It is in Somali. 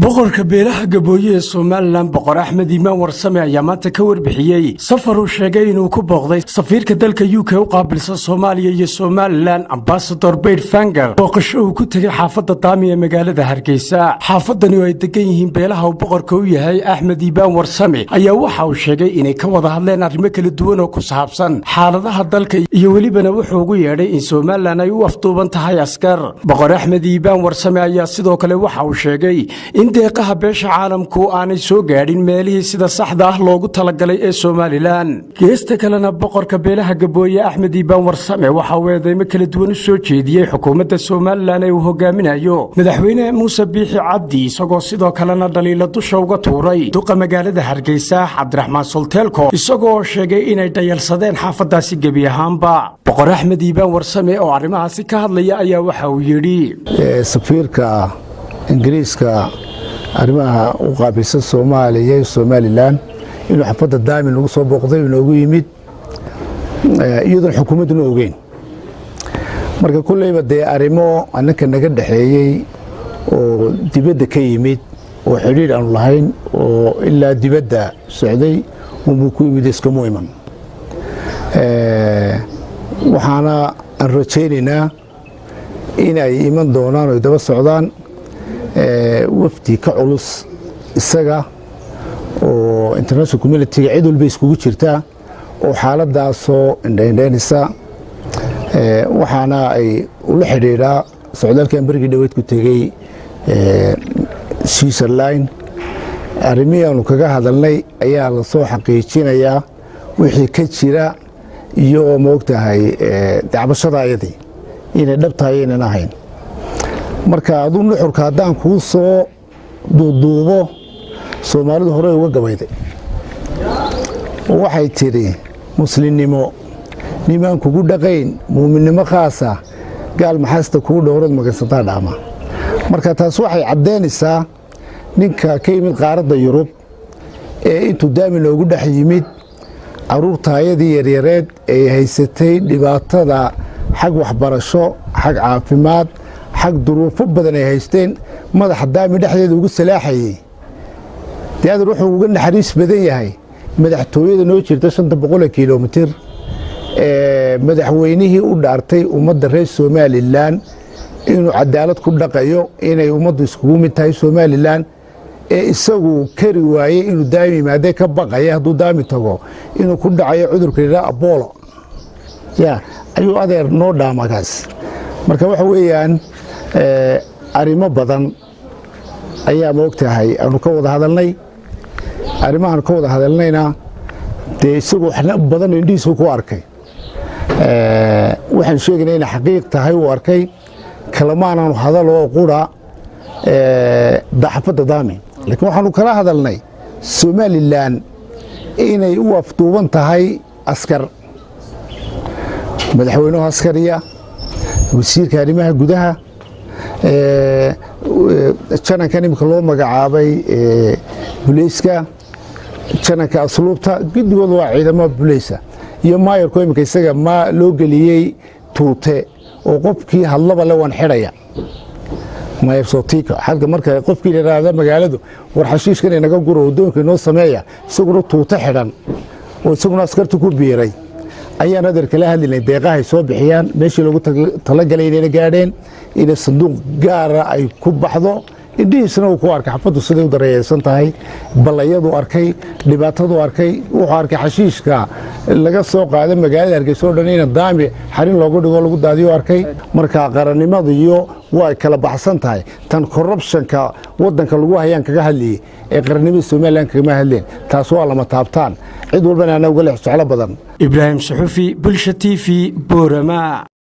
boqorka beelaha Gabooye ee Soomaaliland boqor Axmed Imaan Warsame ayaa maanta ka warbixiyay safar uu sheegay inuu ku booqday safiirka dalka UK u qaabilsan Soomaaliya iyo Somaliland Ambassador Beir Fanger booqasho uu ku tagay xaafadda Daami ee magaalada Hargeysa. xaafadani oo ay degan yihiin beelaha uu boqorka u yahay Axmed Imaan Warsame ayaa waxa uu sheegay inay ka wada hadleen arrimo kala duwan oo ku saabsan xaaladaha dalka iyo welibana wuxuu ugu yeedhay in Somaliland ay u afduuban tahay askar. boqor Axmed Imaan Warsame ayaa sidoo kale waxa uu sheegay in deeqaha beesha caalamku aanay soo gaadhin meelihii sida saxda ah loogu talagalay ee Somaliland. geesta kalena boqorka beelaha Gabooye Axmed Imaan Warsame waxa uu eedeymo kala duwan u soo jeediyay xukuumadda Somaliland ee uu hogaaminayo madaxweyne Muuse Biixi Cabdi isagoo sidoo kalena dhaliilo dusha uga tuuray duqa magaalada Hargeysa Cabdiraxmaan Solteelko isagoo sheegay inay dhayalsadeen xaafadaasi gebi ahaanba. boqor Axmed Imaan Warsame oo arrimahaasi ka hadlaya ayaa waxa uu yidhi safiirka Ingiriiska arrimaha u qaabilsan Soomaaliya iyo Somaliland inuu xaafadda Daami lagu soo booqday inoogu yimid iyadoo xukuumaduna ogeyn marka kullayba dee arrimo annaka naga dhaxeeyay oo dibadda ka yimid oo xiriir aan lahayn oo ilaa dibadda socday uu ku yimid iskama iman waxaana aan rajaynaynaa inay iman doonaan oo daba socdaan wafdi ka culus isaga oo international community cid walba iskugu jirta oo xaaladaasoo indhaynaysa waxaana ay ula xidhiidhaa socdaalkan barigii dhaweyd ku tegey Switzerland arrimihii aanu kaga hadalnay ayaa la soo xaqiijinayaa wixii ka jira iyo moogtahay dacbashada ayadii inay dhabtahay inaan ahayn marka aduu nuxurka haddaan kuu soo duuduubo Soomaalidu hore uga gabayday waxay tiri muslimnimo nimaan kugu dhaqayn muuminnimo khaasa gaal maxaasta kugu dhowrad magasataa dhaama marka taas waxay caddeynaysaa ninka ka yimid qaaradda Yurub ee intuu Daami noogu dhex yimid caruurtaayadii yaryareed ee haysatay dhibaatada xag waxbarasho xag caafimaad xag duruufo badan ay haysteen madaxa Daami dhexdeeda ugu salaaxayay deedan wuxuu uga naxariis badan yahay madaxtooyada noo jirta 500 kiiloomitir madaxweynihii u dhaartay ummadda reer Somaliland inuu cadaalad ku dhaqayo inay ummaddu iskugu mid tahay Somaliland ee isagu kari waayay inuu Daami yimaado ka baqaya hadduu Daami tago inuu ku dhacayo cudurka la Apollo ayuu adeer noo dhaamagaas marka waxa weeyaan arrimo badan ayaa moogtahay aanu ka wada hadalnay arrimahan ka wada hadalnayna dee isagu waxna badan indhiisu ku arkay waxaan sheegnay in xaqiiq tahay uu arkay kalamaanaanu hadalo qura xaafadda Daami laakiin waxaanu kala hadalnay Somaliland inay u afduuban tahay askar madaxweynaha askariya wasiirka arrimaha gudaha janankan imika loo magacaabay bulayska jananka asluubta gidigooda waa ciidamo bulaysa iyo maayarku imika isaga ma loo geliyey tuute oo qofkii hadlaba le waan xidhaya maayar sootiika xalka marka qofkii yiraahdo magaaladu war xashiishkan inaga guro wadoonka noo sameeya isaguna tuute xidhan oo isaguna askartu ku biiray ayaan adeer kala hadlinay deeqahay soo bixiyaan meeshii lagu talagalay inay gaadheen in sanduuq gaar ah ay ku baxdo indhiisna uu ku arkay xafadu sidii u dareeysan tahay balayadu arkay dhibaatadu arkay wuxuu arkay xashiishka laga soo qaaday magaalada Hargeysa oo dhan in Daami xarin loogu dhigo lagu daadiyo arkay marka qarannimada iyo way kala baxsan tahay tan corruptionka wadanka lagu hayaan kaga hadliyay ee qarannimada Somaliland kaga hadleen taas waa lama taabtaan cid walbana ana uga leexsocdo badan Ibrahim Suxufi Bulsha TV Boorama.